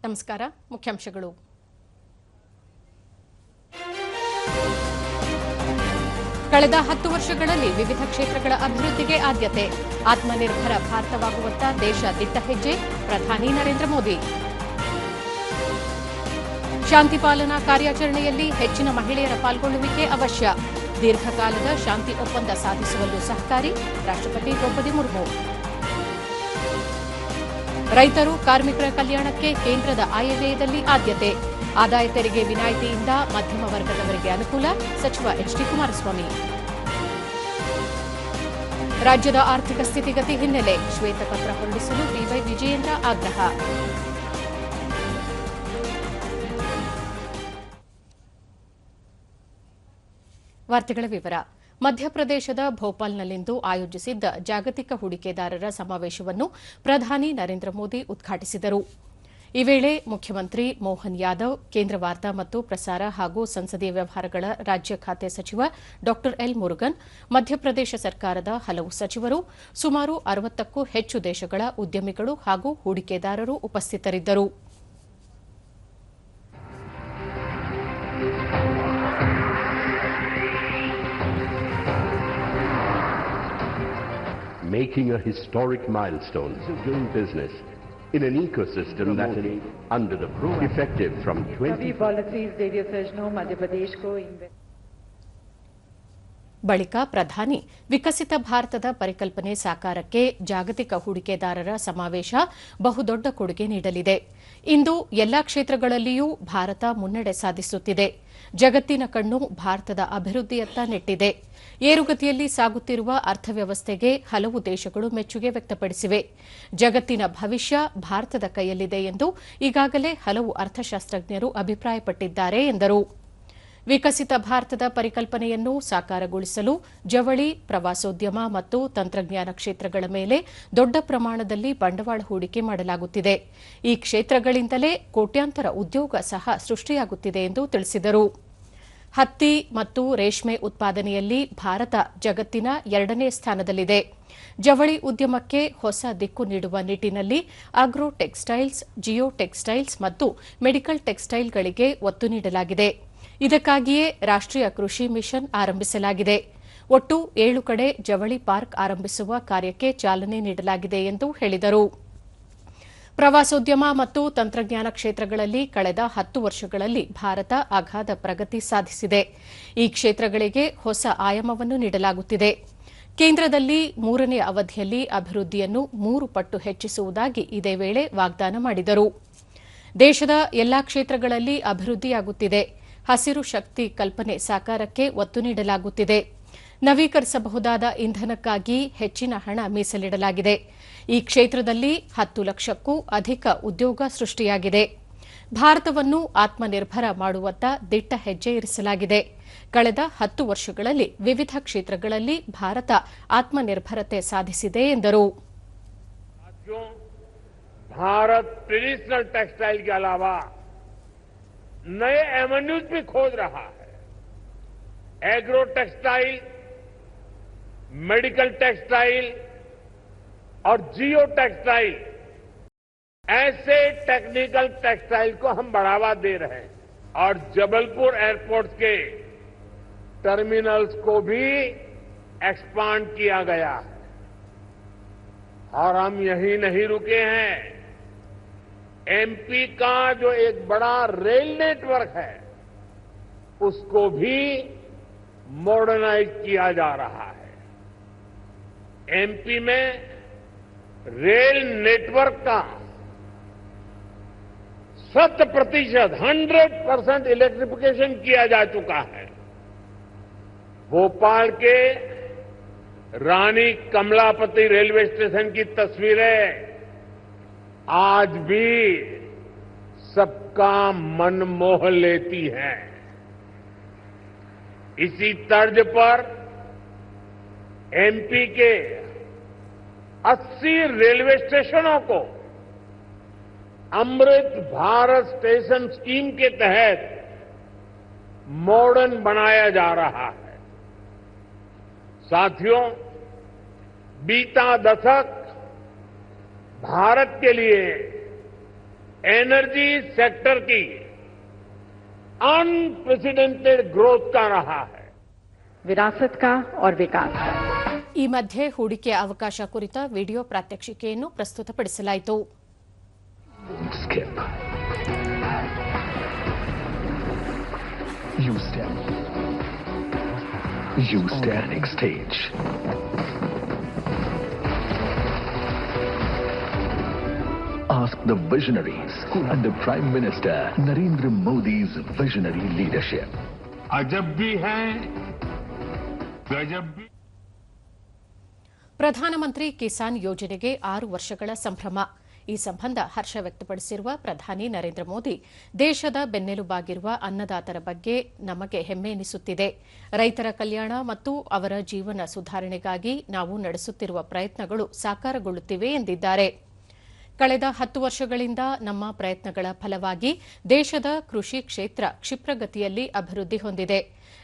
ನಮಸ್ಕಾರ. ಮುಖ್ಯಾಂಶಗಳು. ಕಳೆದ 10 ವರ್ಷಗಳಲ್ಲಿ ವಿವಿಧ ಕ್ಷೇತ್ರಗಳ ಅಭಿವೃದ್ಧಿಗೆ ಆದ್ಯತೆ. ಆತ್ಮನಿರ್ಭರ ಭಾರತವಾಗುವತ್ತ ದೇಶ ದಿಟ್ಟ ಹೆಜ್ಜೆ. ಪ್ರಧಾನಿ ನರೇಂದ್ರ ಮೋದಿ. ಶಾಂತಿ ಪಾಲನಾ ಕಾರ್ಯಾಚರಣೆಯಲ್ಲಿ ಹೆಚ್ಚಿನ ಮಹಿಳೆಯರ ಪಾಲ್ಗೊಳ್ಳುವಿಕೆ ಅವಶ್ಯ. ದೀರ್ಘಕಾಲದ ಶಾಂತಿ ಒಪ್ಪಂದ ಸಾಧಿಸುವಲ್ಲೂ ಸಹಕಾರಿ. ರಾಷ್ಟ್ರಪತಿ ದ್ರೌಪದಿ ಮುರ್ಮು. ರೈತರು ಕಾರ್ಮಿಕರ ಕಲ್ಯಾಣಕ್ಕೆ ಕೇಂದ್ರದ ಆಯವ್ಯಯದಲ್ಲಿ ಆದ್ಯತೆ. ಆದಾಯ ತೆರಿಗೆ ವಿನಾಯಿತಿಯಿಂದ ಮಧ್ಯಮ ವರ್ಗದವರಿಗೆ ಅನುಕೂಲ. ಸಚಿವ ಎಚ್ಡಿ ಕುಮಾರಸ್ವಾಮಿ. ರಾಜ್ಯದ ಆರ್ಥಿಕ ಸ್ಥಿತಿಗತಿ ಹಿನ್ನೆಲೆ ಶ್ವೇತಪತ್ರ ಹೊರಡಿಸಲು ಬಿವೈ ವಿಜಯೇಂದ್ರ ಆಗ್ರಹ. ವಾರ್ತೆಗಳ ವಿವರ. ಮಧ್ಯಪ್ರದೇಶದ ಭೋಪಾಲ್ನಲ್ಲಿಂದು ಆಯೋಜಿಸಿದ್ದ ಜಾಗತಿಕ ಹೂಡಿಕೆದಾರರ ಸಮಾವೇಶವನ್ನು ಪ್ರಧಾನಿ ನರೇಂದ್ರ ಮೋದಿ ಉದ್ಘಾಟಿಸಿದರು. ಈ ವೇಳೆ ಮುಖ್ಯಮಂತ್ರಿ ಮೋಹನ್ ಯಾದವ್, ಕೇಂದ್ರ ವಾರ್ತಾ ಮತ್ತು ಪ್ರಸಾರ ಹಾಗೂ ಸಂಸದೀಯ ವ್ಯವಹಾರಗಳ ರಾಜ್ಯ ಖಾತೆ ಸಚಿವ ಡಾ ಎಲ್ ಮುರುಗನ್, ಮಧ್ಯಪ್ರದೇಶ ಸರ್ಕಾರದ ಹಲವು ಸಚಿವರು, ಸುಮಾರು 60ಕ್ಕೂ ಹೆಚ್ಚು ದೇಶಗಳ ಉದ್ಯಮಿಗಳು ಹಾಗೂ ಹೂಡಿಕೆದಾರರು ಉಪಸ್ಥಿತರಿದ್ದರು. Making a historic milestone of doing business in an ecosystem that is under the effective from 20 ಬಳಿಕ ಪ್ರಧಾನಿ ವಿಕಸಿತ ಭಾರತದ ಪರಿಕಲ್ಪನೆ ಸಾಕಾರಕ್ಕೆ ಜಾಗತಿಕ ಹೂಡಿಕೆದಾರರ ಸಮಾವೇಶ ಬಹುದೊಡ್ಡ ಕೊಡುಗೆ ನೀಡಲಿದೆ. ಇಂದು ಎಲ್ಲಾ ಕ್ಷೇತ್ರಗಳಲ್ಲಿಯೂ ಭಾರತ ಮುನ್ನಡೆ ಸಾಧಿಸುತ್ತಿದೆ. ಜಗತ್ತಿನ ಕಣ್ಣು ಭಾರತದ ಅಭಿವೃದ್ಧಿಯತ್ತ ನೆಟ್ಟಿದೆ. ಏರುಗತಿಯಲ್ಲಿ ಸಾಗುತ್ತಿರುವ ಅರ್ಥವ್ಯವಸ್ಥೆಗೆ ಹಲವು ದೇಶಗಳು ಮೆಚ್ಚುಗೆ ವ್ಯಕ್ತಪಡಿಸಿವೆ. ಜಗತ್ತಿನ ಭವಿಷ್ಯ ಭಾರತದ ಕೈಯಲ್ಲಿದೆ ಎಂದು ಈಗಾಗಲೇ ಹಲವು ಅರ್ಥಶಾಸ್ತ್ರಜ್ಞರು ಅಭಿಪ್ರಾಯಪಟ್ಟಿದ್ದಾರೆ ಎಂದರು. ವಿಕಸಿತ ಭಾರತದ ಪರಿಕಲ್ಪನೆಯನ್ನು ಸಾಕಾರಗೊಳಿಸಲು ಜವಳಿ, ಪ್ರವಾಸೋದ್ಯಮ ಮತ್ತು ತಂತ್ರಜ್ಞಾನ ಕ್ಷೇತ್ರಗಳ ಮೇಲೆ ದೊಡ್ಡ ಪ್ರಮಾಣದಲ್ಲಿ ಬಂಡವಾಳ ಹೂಡಿಕೆ ಮಾಡಲಾಗುತ್ತಿದೆ. ಈ ಕ್ಷೇತ್ರಗಳಿಂದಲೇ ಕೋಟ್ಯಾಂತರ ಉದ್ಯೋಗ ಸಹ ಸೃಷ್ಟಿಯಾಗುತ್ತಿದೆ ಎಂದು ತಿಳಿಸಿದರು. ಹತ್ತಿ ಮತ್ತು ರೇಷ್ಮೆ ಉತ್ಪಾದನೆಯಲ್ಲಿ ಭಾರತ ಜಗತ್ತಿನ 2ನೇ ಸ್ಥಾನದಲ್ಲಿದೆ. ಜವಳಿ ಉದ್ಯಮಕ್ಕೆ ಹೊಸ ದಿಕ್ಕು ನೀಡುವ ನಿಟ್ಟಿನಲ್ಲಿ ಆಗ್ರೋ ಟೆಕ್ಸ್ಟೈಲ್ಸ್, ಜಿಯೋ ಟೆಕ್ಸ್ಟೈಲ್ಸ್ ಮತ್ತು ಮೆಡಿಕಲ್ ಟೆಕ್ಸ್ಟೈಲ್ಗಳಿಗೆ ಒತ್ತು ನೀಡಲಾಗಿದೆ. ಇದಕ್ಕಾಗಿಯೇ ರಾಷ್ಟ್ರೀಯ ಕೃಷಿ ಮಿಷನ್ ಆರಂಭಿಸಲಾಗಿದೆ. ಒಟ್ಟು 7 ಕಡೆ ಜವಳಿ ಪಾರ್ಕ್ ಆರಂಭಿಸುವ ಕಾರ್ಯಕ್ಕೆ ಚಾಲನೆ ನೀಡಲಾಗಿದೆ ಎಂದು ಹೇಳಿದರು. ಪ್ರವಾಸೋದ್ಯಮ ಮತ್ತು ತಂತ್ರಜ್ಞಾನ ಕ್ಷೇತ್ರಗಳಲ್ಲಿ ಕಳೆದ 10 ವರ್ಷಗಳಲ್ಲಿ ಭಾರತ ಅಗಾಧ ಪ್ರಗತಿ ಸಾಧಿಸಿದೆ. ಈ ಕ್ಷೇತ್ರಗಳಿಗೆ ಹೊಸ ಆಯಾಮವನ್ನು ನೀಡಲಾಗುತ್ತಿದೆ. ಕೇಂದ್ರದಲ್ಲಿ 3ನೇ ಅವಧಿಯಲ್ಲಿ ಅಭಿವೃದ್ಧಿಯನ್ನು 3 ಪಟ್ಟು ಹೆಚ್ಚಿಸುವುದಾಗಿ ಇದೇ ವೇಳೆ ವಾಗ್ದಾನ ಮಾಡಿದರು. ದೇಶದ ಎಲ್ಲಾ ಕ್ಷೇತ್ರಗಳಲ್ಲಿ ಅಭಿವೃದ್ಧಿಯಾಗುತ್ತಿದೆ. ಹಸಿರು ಶಕ್ತಿ ಕಲ್ಪನೆ ಸಾಕಾರಕ್ಕೆ ಒತ್ತು ನೀಡಲಾಗುತ್ತಿದೆ. ನವೀಕರಿಸಬಹುದಾದ ಇಂಧನಕ್ಕಾಗಿ ಹೆಚ್ಚಿನ ಹಣ ಮೀಸಲಿಡಲಾಗಿದೆ. ಈ ಕ್ಷೇತ್ರದಲ್ಲಿ 10 ಲಕ್ಷಕ್ಕೂ ಅಧಿಕ ಉದ್ಯೋಗ ಸೃಷ್ಟಿಯಾಗಿದೆ. ಭಾರತವನ್ನು ಆತ್ಮನಿರ್ಭರ ಮಾಡುವತ್ತ ದಿಟ್ಟ ಹೆಜ್ಜೆ ಇರಿಸಲಾಗಿದೆ. ಕಳೆದ 10 ವರ್ಷಗಳಲ್ಲಿ ವಿವಿಧ ಕ್ಷೇತ್ರಗಳಲ್ಲಿ ಭಾರತ ಆತ್ಮನಿರ್ಭರತೆ ಸಾಧಿಸಿದೆ ಎಂದರು. भारत ट्रेडिशनल टेक्सटाइल के अलावा नए एवेन्यूज भी खोज रहा है. एग्रो टेक्सटाइल, मेडिकल टेक्सटाइल और जियो टेक्सटाइल, ऐसे टेक्निकल टेक्सटाइल को हम बढ़ावा दे रहे हैं. और जबलपुर एयरपोर्ट के टर्मिनल्स को भी एक्सपांड किया गया है. और हम यही नहीं रुके हैं. एमपी का जो एक बड़ा रेल नेटवर्क है उसको भी मॉडर्नाइज किया जा रहा है. एमपी में रेल नेटवर्क का 100% इलेक्ट्रिफिकेशन किया जा चुका है. भोपाल के रानी कमलापति रेलवे स्टेशन की तस्वीरें आज भी सबका मन मोह लेती हैं. इसी तर्ज पर एमपी के 80 रेलवे स्टेशनों को अमृत भारत स्टेशन स्कीम के तहत मॉडर्न बनाया जा रहा है. साथियों, बीता दशक भारत के लिए एनर्जी सेक्टर की अनप्रेसिडेंटेड ग्रोथ का रहा है। विरासत का और विकास का। ಈ ಮಧ್ಯೆ ಹೂಡಿಕೆ ಅವಕಾಶ ಕುರಿತ video ಪ್ರಾತ್ಯಕ್ಷಿಕೆಯನ್ನು ಪ್ರಸ್ತುತಪಡಿಸಲಾಯಿತು. Skip. You step. You standing stage. Ask the visionaries under Prime Minister Narendra Modi's visionary leadership. अजब भी है, गजब भी. ಪ್ರಧಾನಮಂತ್ರಿ ಕಿಸಾನ್ ಯೋಜನೆಗೆ 6 ವರ್ಷಗಳ ಸಂಭ್ರಮ. ಈ ಸಂಬಂಧ ಹರ್ಷ ವ್ಯಕ್ತಪಡಿಸಿರುವ ಪ್ರಧಾನಿ ನರೇಂದ್ರ ಮೋದಿ, ದೇಶದ ಬೆನ್ನೆಲುಬಾಗಿರುವ ಅನ್ನದಾತರ ಬಗ್ಗೆ ನಮಗೆ ಹೆಮ್ಮೆ ಎನಿಸುತ್ತಿದೆ. ರೈತರ ಕಲ್ಯಾಣ ಮತ್ತು ಅವರ ಜೀವನ ಸುಧಾರಣೆಗಾಗಿ ನಾವು ನಡೆಸುತ್ತಿರುವ ಪ್ರಯತ್ನಗಳು ಸಾಕಾರಗೊಳ್ಳುತ್ತಿವೆ ಎಂದಿದ್ದಾರೆ. ಕಳೆದ 10 ವರ್ಷಗಳಿಂದ ನಮ್ಮ ಪ್ರಯತ್ನಗಳ ಫಲವಾಗಿ ದೇಶದ ಕೃಷಿ ಕ್ಷೇತ್ರ ಕ್ಷಿಪ್ರಗತಿಯಲ್ಲಿ ಅಭಿವೃದ್ಧಿ ಹೊಂದಿದೆ.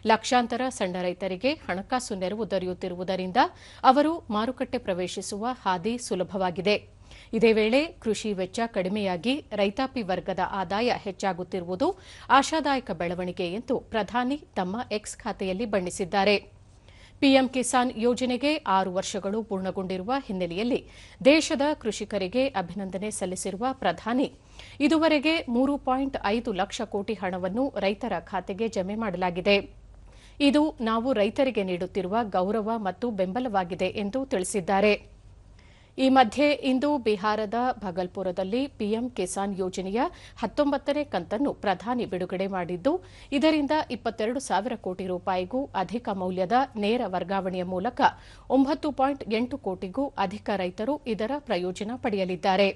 ಲಕ್ಷಾಂತರ ಸಣ್ಣ ರೈತರಿಗೆ ಹಣಕಾಸು ನೆರವು ದೊರೆಯುತ್ತಿರುವುದರಿಂದ ಅವರು ಮಾರುಕಟ್ಟೆ ಪ್ರವೇಶಿಸುವ ಹಾದಿ ಸುಲಭವಾಗಿದೆ. ಇದೇ ವೇಳೆ ಕೃಷಿ ವೆಚ್ಚ ಕಡಿಮೆಯಾಗಿ ರೈತಾಪಿ ವರ್ಗದ ಆದಾಯ ಹೆಚ್ಚಾಗುತ್ತಿರುವುದು ಆಶಾದಾಯಕ ಬೆಳವಣಿಗೆ ಎಂದು ಪ್ರಧಾನಿ ತಮ್ಮ ಎಕ್ಸ್ ಖಾತೆಯಲ್ಲಿ ಬಣ್ಣಿಸಿದ್ದಾರೆ. ಪಿಎಂ ಕಿಸಾನ್ ಯೋಜನೆಗೆ 6 ವರ್ಷಗಳು ಪೂರ್ಣಗೊಂಡಿರುವ ಹಿನ್ನೆಲೆಯಲ್ಲಿ ದೇಶದ ಕೃಷಿಕರಿಗೆ ಅಭಿನಂದನೆ ಸಲ್ಲಿಸಿರುವ ಪ್ರಧಾನಿ, ಇದುವರೆಗೆ 3.5 ಲಕ್ಷ ಕೋಟಿ ಹಣವನ್ನು ರೈತರ ಖಾತೆಗೆ ಜಮೆ ಮಾಡಲಾಗಿದೆ. ಇದು ನಾವು ರೈತರಿಗೆ ನೀಡುತ್ತಿರುವ ಗೌರವ ಮತ್ತು ಬೆಂಬಲವಾಗಿದೆ ಎಂದು ತಿಳಿಸಿದ್ದಾರೆ. ಈ ಮಧ್ಯೆ ಇಂದು ಬಿಹಾರದ ಭಗಲ್ಪುರದಲ್ಲಿ ಪಿಎಂ ಕಿಸಾನ್ ಯೋಜನೆಯ 19ನೇ ಕಂತನ್ನು ಪ್ರಧಾನಿ ಬಿಡುಗಡೆ ಮಾಡಿದ್ದು, ಇದರಿಂದ 22,000 ಕೋಟಿ ರೂಪಾಯಿಗೂ ಅಧಿಕ ಮೌಲ್ಯದ ನೇರ ವರ್ಗಾವಣೆಯ ಮೂಲಕ 9.8 ಕೋಟಿಗೂ ಅಧಿಕ ರೈತರು ಇದರ ಪ್ರಯೋಜನ ಪಡೆಯಲಿದ್ದಾರೆ.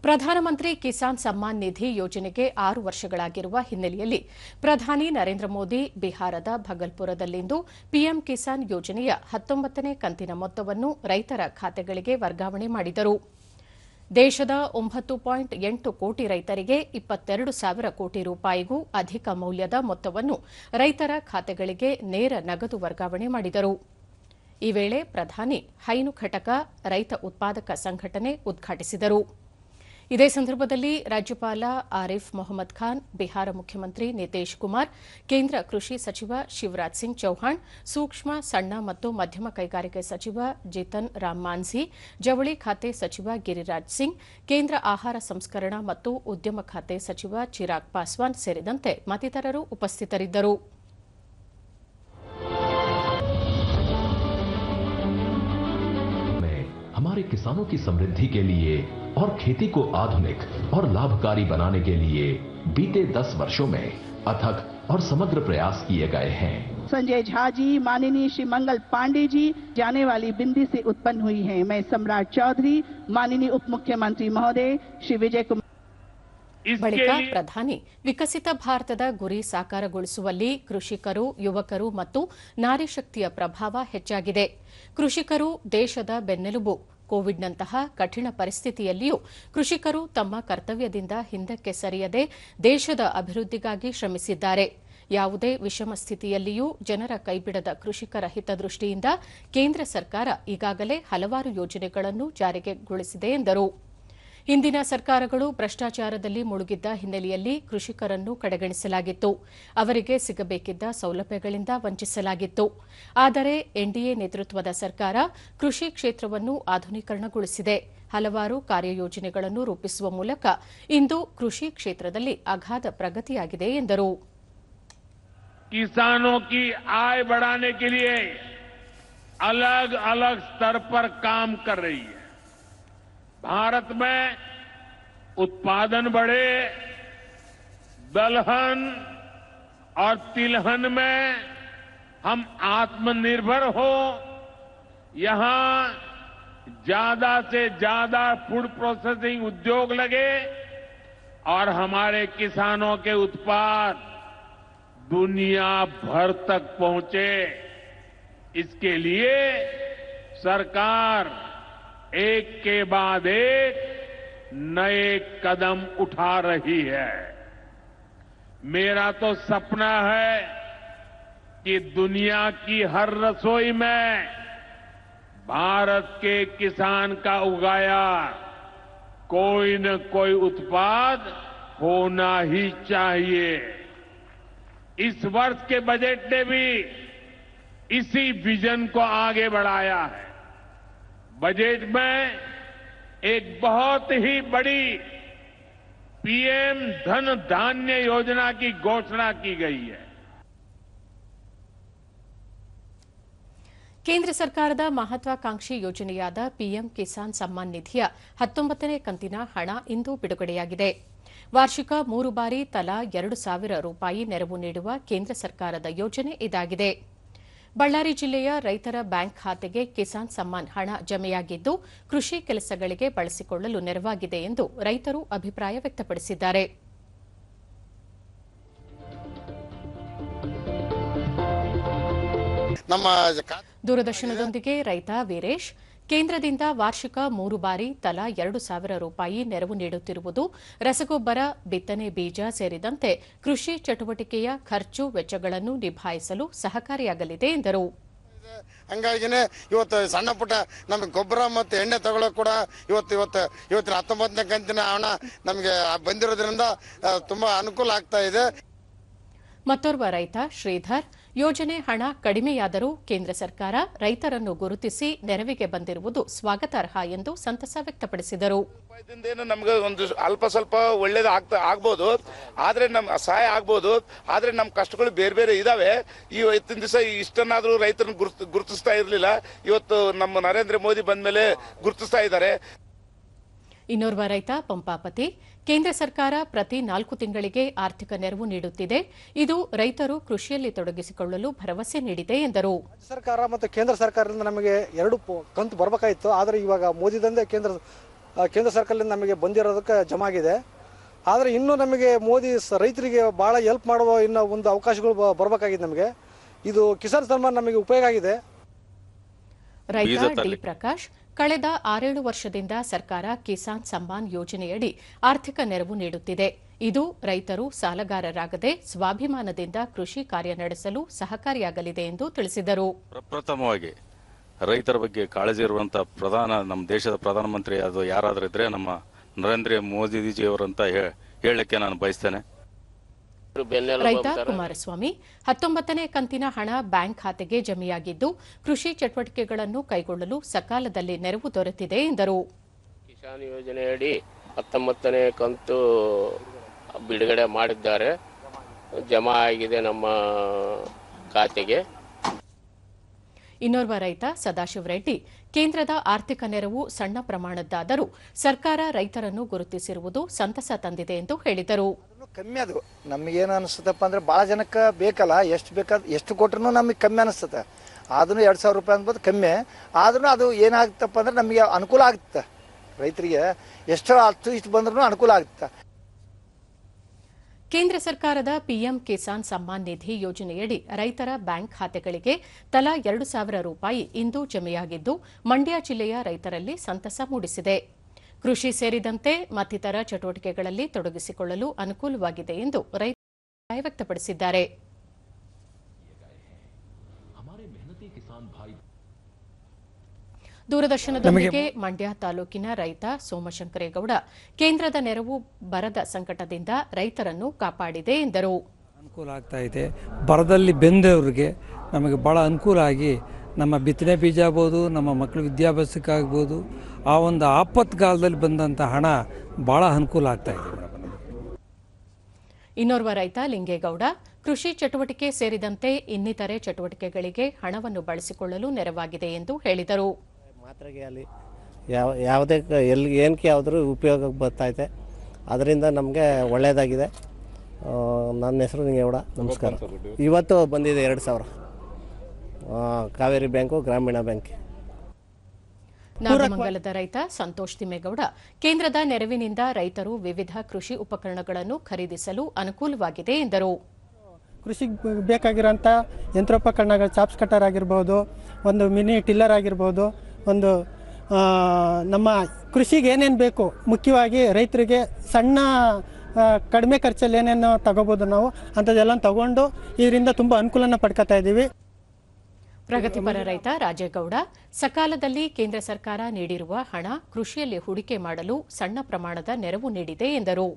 ಪ್ರಧಾನಮಂತ್ರಿ ಕಿಸಾನ್ ಸಮ್ಮಾನ್ ನಿಧಿ ಯೋಜನೆಗೆ 6 ವರ್ಷಗಳಾಗಿರುವ ಹಿನ್ನೆಲೆಯಲ್ಲಿ ಪ್ರಧಾನಿ ನರೇಂದ್ರ ಮೋದಿ ಬಿಹಾರದ ಭಗಲ್ಪುರದಲ್ಲಿಂದು ಪಿಎಂ ಕಿಸಾನ್ ಯೋಜನೆಯ 19ನೇ ಕಂತಿನ ಮೊತ್ತವನ್ನು ರೈತರ ಖಾತೆಗಳಿಗೆ ವರ್ಗಾವಣೆ ಮಾಡಿದರು. ದೇಶದ 9.8 ಕೋಟಿ ರೈತರಿಗೆ 22,000 ಕೋಟಿ ರೂಪಾಯಿಗೂ ಅಧಿಕ ಮೌಲ್ಯದ ಮೊತ್ತವನ್ನು ರೈತರ ಖಾತೆಗಳಿಗೆ ನೇರ ನಗದು ವರ್ಗಾವಣೆ ಮಾಡಿದರು. ಈ ವೇಳೆ ಪ್ರಧಾನಿ ಹೈನು ಘಟಕ ರೈತ ಉತ್ಪಾದಕ ಸಂಘಟನೆ ಉದ್ಘಾಟಿಸಿದರು. ಇದೇ ಸಂದರ್ಭದಲ್ಲಿ ರಾಜ್ಯಪಾಲ ಆರಿಫ್ ಮೊಹಮ್ಮದ್ ಖಾನ್, ಬಿಹಾರ ಮುಖ್ಯಮಂತ್ರಿ ನಿತೀಶ್ ಕುಮಾರ್, ಕೇಂದ್ರ ಕೃಷಿ ಸಚಿವ ಶಿವರಾಜ್ ಸಿಂಗ್ ಚೌಹಾಣ್, ಸೂಕ್ಷ್ಮ ಸಣ್ಣ ಮತ್ತು ಮಧ್ಯಮ ಕೈಗಾರಿಕೆ ಸಚಿವ ಜಿತನ್ ರಾಮ್ ಮಾಂಝಿ, ಜವಳಿ ಖಾತೆ ಸಚಿವ ಗಿರಿರಾಜ್ ಸಿಂಗ್, ಕೇಂದ್ರ ಆಹಾರ ಸಂಸ್ಕರಣಾ ಮತ್ತು ಉದ್ಯಮ ಖಾತೆ ಸಚಿವ ಚಿರಾಗ್ ಪಾಸ್ವಾನ್ ಸೇರಿದಂತೆ ಮತ್ತಿತರರು ಉಪಸ್ಥಿತರಿದ್ದರು. हमारे किसानों की समृद्धि के लिए और खेती को आधुनिक और लाभकारी बनाने के लिए बीते 10 वर्षों में अथक और समग्र प्रयास किए गए हैं। संजय झा जी, माननीय श्री मंगल पांडे जी जाने वाली बिंदी से उत्पन्न हुई हैं। मैं सम्राट चौधरी, माननीय उप मुख्यमंत्री महोदय श्री विजय कुमार. ಬಳಿಕ ಪ್ರಧಾನಿ ವಿಕಸಿತ ಭಾರತದ ಗುರಿ ಸಾಕಾರಗೊಳಿಸುವಲ್ಲಿ ಕೃಷಿಕರು, ಯುವಕರು ಮತ್ತು ನಾರಿ ಶಕ್ತಿಯ ಪ್ರಭಾವ ಹೆಚ್ಚಾಗಿದೆ. ಕೃಷಿಕರು ದೇಶದ ಬೆನ್ನೆಲುಬು. ಕೋವಿಡ್ನಂತಹ ಕಠಿಣ ಪರಿಸ್ಥಿತಿಯಲ್ಲಿಯೂ ಕೃಷಿಕರು ತಮ್ಮ ಕರ್ತವ್ಯದಿಂದ ಹಿಂದಕ್ಕೆ ಸರಿಯದೆ ದೇಶದ ಅಭಿವೃದ್ಧಿಗಾಗಿ ಶ್ರಮಿಸಿದ್ದಾರೆ. ಯಾವುದೇ ವಿಷಮ ಸ್ಥಿತಿಯಲ್ಲಿಯೂ ಜನರ ಕೈಬಿಡದ ಕೃಷಿಕರ ಹಿತದೃಷ್ಟಿಯಿಂದ ಕೇಂದ್ರ ಸರ್ಕಾರ ಈಗಾಗಲೇ ಹಲವಾರು ಯೋಜನೆಗಳನ್ನು ಜಾರಿಗೊಳಿಸಿದೆ ಎಂದರು. ಹಿಂದಿನ ಸರ್ಕಾರಗಳು ಭ್ರಷ್ಟಾಚಾರದಲ್ಲಿ ಮುಳುಗಿದ್ದ ಹಿನ್ನೆಲೆಯಲ್ಲಿ ಕೃಷಿಕರನ್ನು ಕಡೆಗಣಿಸಲಾಗಿತ್ತು. ಅವರಿಗೆ ಸಿಗಬೇಕಿದ್ದ ಸೌಲಭ್ಯಗಳಿಂದ ವಂಚಿಸಲಾಗಿತ್ತು. ಆದರೆ ಎನ್ಡಿಎ ನೇತೃತ್ವದ ಸರ್ಕಾರ ಕೃಷಿ ಕ್ಷೇತ್ರವನ್ನು ಆಧುನೀಕರಣಗೊಳಿಸಿದೆ. ಹಲವಾರು ಕಾರ್ಯಯೋಜನೆಗಳನ್ನು ರೂಪಿಸುವ ಮೂಲಕ ಇಂದು ಕೃಷಿ ಕ್ಷೇತ್ರದಲ್ಲಿ ಅಗಾಧ ಪ್ರಗತಿಯಾಗಿದೆ ಎಂದರು. किसानों की आय बढ़ाने के लिए अलग अलग स्तर पर काम कर रही है. भारत में उत्पादन बढ़े, दलहन और तिलहन में हम आत्मनिर्भर हो, यहां ज्यादा से ज्यादा फूड प्रोसेसिंग उद्योग लगे और हमारे किसानों के उत्पाद दुनिया भर तक पहुंचे. इसके लिए सरकार एक के बाद एक नए कदम उठा रही है. मेरा तो सपना है कि दुनिया की हर रसोई में भारत के किसान का उगाया कोई न कोई उत्पाद होना ही चाहिए। इस वर्ष के बजट ने भी इसी विजन को आगे बढ़ाया है। बजट में एक बहुत ही बड़ी पीएम धन धान्य योजना की घोषणा की गई है। ಕೇಂದ್ರ ಸರ್ಕಾರದ ಮಹತ್ವಾಕಾಂಕ್ಷಿ ಯೋಜನೆಯಾದ ಪಿಎಂ ಕಿಸಾನ್ ಸಮ್ಮಾನ್ ನಿಧಿಯ 19ನೇ ಕಂತಿನ ಹಣ ಇಂದು ಬಿಡುಗಡೆಯಾಗಿದೆ. ವಾರ್ಷಿಕ 3 ಬಾರಿ ತಲಾ 2,000 ರೂಪಾಯಿ ನೆರವು ನೀಡುವ ಕೇಂದ್ರ ಸರ್ಕಾರದ ಯೋಜನೆ ಇದಾಗಿದೆ. ಬಳ್ಳಾರಿ ಜಿಲ್ಲೆಯ ರೈತರ ಬ್ಯಾಂಕ್ ಖಾತೆಗೆ ಕಿಸಾನ್ ಸಮ್ಮಾನ್ ಹಣ ಜಮೆಯಾಗಿದ್ದು ಕೃಷಿ ಕೆಲಸಗಳಿಗೆ ಬಳಸಿಕೊಳ್ಳಲು ನೆರವಾಗಿದೆ ಎಂದು ರೈತರು ಅಭಿಪ್ರಾಯ ವ್ಯಕ್ತಪಡಿಸಿದ್ದಾರೆ. ದೂರದರ್ಶನದೊಂದಿಗೆ ರೈತ ವೀರೇಶ್, ಕೇಂದ್ರದಿಂದ ವಾರ್ಷಿಕ 3 ಬಾರಿ ತಲಾ 2,000 ರೂಪಾಯಿ ನೆರವು ನೀಡುತ್ತಿರುವುದು ರಸಗೊಬ್ಬರ, ಬಿತ್ತನೆ ಬೀಜ ಸೇರಿದಂತೆ ಕೃಷಿ ಚಟುವಟಿಕೆಯ ಖರ್ಚು ವೆಚ್ಚಗಳನ್ನು ನಿಭಾಯಿಸಲು ಸಹಕಾರಿಯಾಗಲಿದೆ ಎಂದರು. ಹಂಗಾಗಿನೇ ಇವತ್ತು ಸಣ್ಣ ಪುಟ್ಟ ನಮಗೆ ಗೊಬ್ಬರ ಮತ್ತು ಎಣ್ಣೆ ತಗೊಳ್ಳೋಕೆ ಕೂಡ ಇವತ್ತಿನ 19ನೇ ಕಂತಿನ ಹಣ ನಮಗೆ ಬಂದಿರೋದ್ರಿಂದ ತುಂಬಾ ಅನುಕೂಲ ಆಗ್ತಾ ಇದೆ. ಮತ್ತೋರ್ವ ರೈತ ಶ್ರೀಧರ್, ಯೋಜನೆ ಹಣ ಕಡಿಮೆಯಾದರೂ ಕೇಂದ್ರ ಸರ್ಕಾರ ರೈತರನ್ನು ಗುರುತಿಸಿ ನೆರವಿಗೆ ಬಂದಿರುವುದು ಸ್ವಾಗತಾರ್ಹ ಎಂದು ಸಂತಸ ವ್ಯಕ್ತಪಡಿಸಿದರು. ನಮ್ಗೆ ಒಂದು ಅಲ್ಪ ಸ್ವಲ್ಪ ಒಳ್ಳೇದು ಆಗ್ಬೋದು, ಆದ್ರೆ ನಮ್ ಸಹಾಯ ಆಗ್ಬೋದು, ಆದ್ರೆ ನಮ್ ಕಷ್ಟಗಳು ಬೇರೆ ಬೇರೆ ಇದಾವೆ. ಇವತ್ತಿನ ದಿವಸ ಇಷ್ಟನ್ನಾದ್ರೂ ರೈತರನ್ನು ಗುರುತಿಸ್ತಾ ಇರಲಿಲ್ಲ. ಇವತ್ತು ನಮ್ಮ ನರೇಂದ್ರ ಮೋದಿ ಬಂದ್ಮೇಲೆ ಗುರುತಿಸ್ತಾ ಇದ್ದಾರೆ. ಇನ್ನೋರ್ವ ರೈತ ಪಂಪಾಪತಿ, ಕೇಂದ್ರ ಸರ್ಕಾರ ಪ್ರತಿ 4 ತಿಂಗಳಿಗೆ ಆರ್ಥಿಕ ನೆರವು ನೀಡುತ್ತಿದೆ. ಇದು ರೈತರು ಕೃಷಿಯಲ್ಲಿ ತೊಡಗಿಸಿಕೊಳ್ಳಲು ಭರವಸೆ ನೀಡಿದೆ ಎಂದರು. ಸರ್ಕಾರ ಮತ್ತು ಕೇಂದ್ರ ಸರ್ಕಾರದಿಂದ ನಮಗೆ 2 ಕಂತು ಬರಬೇಕಾಯಿತು, ಆದರೆ ಇವಾಗ ಮೋದಿದಂದೇ ಕೇಂದ್ರ ಸರ್ಕಾರದಿಂದ ನಮಗೆ ಬಂದಿರೋದಕ್ಕೆ ಜಮಾಗಿದೆ. ಆದರೆ ಇನ್ನೂ ನಮಗೆ ಮೋದಿ ರೈತರಿಗೆ ಬಹಳ ಹೆಲ್ಪ್ ಮಾಡುವ ಇನ್ನೂ ಒಂದು ಅವಕಾಶಗಳು ಬರಬೇಕಾಗಿದೆ. ನಮಗೆ ಇದು ಕಿಸಾನ್ ಸನ್ಮಾನ್ ನಮಗೆ ಉಪಯೋಗ ಆಗಿದೆ. ರೈತ ಡಿ ಪ್ರಕಾಶ್, ಕಳೆದ 6-7 ವರ್ಷದಿಂದ ಸರ್ಕಾರ ಕಿಸಾನ್ ಸಮ್ಮಾನ್ ಯೋಜನೆಯಡಿ ಆರ್ಥಿಕ ನೆರವು ನೀಡುತ್ತಿದೆ. ಇದು ರೈತರು ಸಾಲಗಾರರಾಗದೆ ಸ್ವಾಭಿಮಾನದಿಂದ ಕೃಷಿ ಕಾರ್ಯ ನಡೆಸಲು ಸಹಕಾರಿಯಾಗಲಿದೆ ಎಂದು ತಿಳಿಸಿದರು. ಪ್ರಪ್ರಥಮವಾಗಿ ರೈತರ ಬಗ್ಗೆ ಕಾಳಜಿ ಇರುವಂತಹ ನಮ್ಮ ದೇಶದ ಪ್ರಧಾನಮಂತ್ರಿ ಅದು ಯಾರಾದರೂ ಇದ್ರೆ ನಮ್ಮ ನರೇಂದ್ರ ಮೋದಿಜಿಯವರಂತ ಹೇಳಲಿಕ್ಕೆ ನಾನು ಬಯಸ್ತೇನೆ. ರೈತ ಕುಮಾರಸ್ವಾಮಿ, 19ನೇ ಕಂತಿನ ಹಣ ಬ್ಯಾಂಕ್ ಖಾತೆಗೆ ಜಮೆಯಾಗಿದ್ದು ಕೃಷಿ ಚಟುವಟಿಕೆಗಳನ್ನು ಕೈಗೊಳ್ಳಲು ಸಕಾಲದಲ್ಲಿ ನೆರವು ದೊರೆತಿದೆ ಎಂದರು. ಕಿಸಾನ್ ಯೋಜನೆಯಡಿ 19ನೇ ಕಂತು ಬಿಡುಗಡೆ ಮಾಡಿದ್ದಾರೆ, ಜಮಾ ಆಗಿದೆ ನಮ್ಮ ಖಾತೆಗೆ. ಇನ್ನೋರ್ವ ರೈತ ಸದಾಶಿವ ರೆಡ್ಡಿ, ಕೇಂದ್ರದ ಆರ್ಥಿಕ ನೆರವು ಸಣ್ಣ ಪ್ರಮಾಣದ್ದಾದರೂ ಸರ್ಕಾರ ರೈತರನ್ನು ಗುರುತಿಸಿರುವುದು ಸಂತಸ ತಂದಿದೆ ಎಂದು ಹೇಳಿದರು. ಕಮ್ಮಿ ಅದು ನಮಗೇನು ಅನಿಸುತ್ತಪ್ಪ ಅಂದ್ರೆ ಭಾಳ ಜನಕ್ಕೆ ಬೇಕಲ್ಲ, ಎಷ್ಟು ಕೊಟ್ಟರು ನಮಗೆ ಕಮ್ಮಿ ಅನಿಸ್ತದೆ. ಆದ್ರೂ 2,000 ರೂಪಾಯಿ ಅನ್ಬೋದು ಕಮ್ಮಿ, ಆದ್ರೂ ಅದು ಏನಾಗುತ್ತಪ್ಪ ಅಂದ್ರೆ ನಮಗೆ ಅನುಕೂಲ ಆಗುತ್ತೆ. ರೈತರಿಗೆ ಎಷ್ಟು ಇಷ್ಟು ಬಂದ್ರೂ ಅನುಕೂಲ ಆಗುತ್ತೆ. ಕೇಂದ್ರ ಸರ್ಕಾರದ ಪಿಎಂ ಕಿಸಾನ್ ಸಮ್ಮಾನ್ ನಿಧಿ ಯೋಜನೆಯಡಿ ರೈತರ ಬ್ಯಾಂಕ್ ಖಾತೆಗಳಿಗೆ ತಲಾ 2,000 ರೂಪಾಯಿ ಇಂದು ಜಮೆಯಾಗಿದ್ದು ಮಂಡ್ಯ ಜಿಲ್ಲೆಯ ರೈತರಲ್ಲಿ ಸಂತಸ ಮೂಡಿಸಿದೆ. ಕೃಷಿ ಸೇರಿದಂತೆ ಮತ್ತಿತರ ಚಟುವಟಿಕೆಗಳಲ್ಲಿ ತೊಡಗಿಸಿಕೊಳ್ಳಲು ಅನುಕೂಲವಾಗಿದೆ ಎಂದು ರೈತರು ಅಭಿಪ್ರಾಯ ವ್ಯಕ್ತಪಡಿಸಿದ್ದಾರೆ. ದೂರದರ್ಶನದೊಂದಿಗೆ ಮಂಡ್ಯ ತಾಲೂಕಿನ ರೈತ ಸೋಮಶಂಕರೇಗೌಡ, ಕೇಂದ್ರದ ನೆರವು ಬರದ ಸಂಕಟದಿಂದ ರೈತರನ್ನು ಕಾಪಾಡಿದೆ ಎಂದರು. ಅನುಕೂಲ ಆಗ್ತಾ ಇದೆ. ಬರದಲ್ಲಿ ಬೆಂದವರಿಗೆ ನಮಗೆ ಬಹಳ ಅನುಕೂಲ ಆಗಿ ನಮ್ಮ ಬಿತ್ತನೆ ಬೀಜ ಆಗ್ಬೋದು, ನಮ್ಮ ಮಕ್ಕಳ ವಿದ್ಯಾಭ್ಯಾಸಕ್ಕಾಗ್ಬೋದು, ಆ ಒಂದು ಆಪತ್ಕಾಲದಲ್ಲಿ ಬಂದಂಥ ಹಣ ಬಹಳ ಅನುಕೂಲ ಆಗ್ತಾ ಇದೆ. ಇನ್ನೋರ್ವ ರೈತ ಲಿಂಗೇಗೌಡ, ಕೃಷಿ ಚಟುವಟಿಕೆ ಸೇರಿದಂತೆ ಇನ್ನಿತರೆ ಚಟುವಟಿಕೆಗಳಿಗೆ ಹಣವನ್ನು ಬಳಸಿಕೊಳ್ಳಲು ನೆರವಾಗಿದೆ ಎಂದು ಹೇಳಿದರು. ಮಾತ್ರೆಗೆ ಅಲ್ಲಿ ಯಾವುದೇ ಏನಕ್ಕೆ ಯಾವುದ್ರ ಉಪಯೋಗ ಬರ್ತಾಯಿದೆ, ಅದರಿಂದ ನಮಗೆ ಒಳ್ಳೆಯದಾಗಿದೆ. ನನ್ನ ಹೆಸರು ಲಿಂಗೇಗೌಡ, ನಮಸ್ಕಾರ. ಇವತ್ತು ಬಂದಿದೆ 2,000 ಕಾವೇರಿ ಬ್ಯಾಂಕು, ಗ್ರಾಮೀಣ ಬ್ಯಾಂಕ್. ನಾಗಮಂಗಲದ ರೈತ ಸಂತೋಷ್ ತಿಮ್ಮೇಗೌಡ, ಕೇಂದ್ರದ ನೆರವಿನಿಂದ ರೈತರು ವಿವಿಧ ಕೃಷಿ ಉಪಕರಣಗಳನ್ನು ಖರೀದಿಸಲು ಅನುಕೂಲವಾಗಿದೆ ಎಂದರು. ಕೃಷಿಗೆ ಬೇಕಾಗಿರೋಂಥ ಯಂತ್ರೋಪಕರಣಗಳು, ಚಾಪ್ಸ್ ಕಟರ್ ಆಗಿರ್ಬೋದು, ಒಂದು ಮಿನಿ ಟಿಲ್ಲರ್ ಆಗಿರ್ಬೋದು, ಒಂದು ನಮ್ಮ ಕೃಷಿಗೆ ಏನೇನು ಬೇಕು, ಮುಖ್ಯವಾಗಿ ರೈತರಿಗೆ ಸಣ್ಣ ಕಡಿಮೆ ಖರ್ಚಲ್ಲಿ ಏನೇನು ತಗೋಬೋದು ನಾವು ಅಂಥದ್ದೆಲ್ಲ ತಗೊಂಡು ಇದರಿಂದ ತುಂಬ ಅನುಕೂಲನ ಪಡ್ಕೊತಾ ಇದ್ದೀವಿ. ಪ್ರಗತಿಪರ ರೈತ ರಾಜೇಗೌಡ, ಸಕಾಲದಲ್ಲಿ ಕೇಂದ್ರ ಸರ್ಕಾರ ನೀಡಿರುವ ಹಣ ಕೃಷಿಯಲ್ಲಿ ಹೂಡಿಕೆ ಮಾಡಲು ಸಣ್ಣ ಪ್ರಮಾಣದ ನೆರವು ನೀಡಿದೆ ಎಂದರು.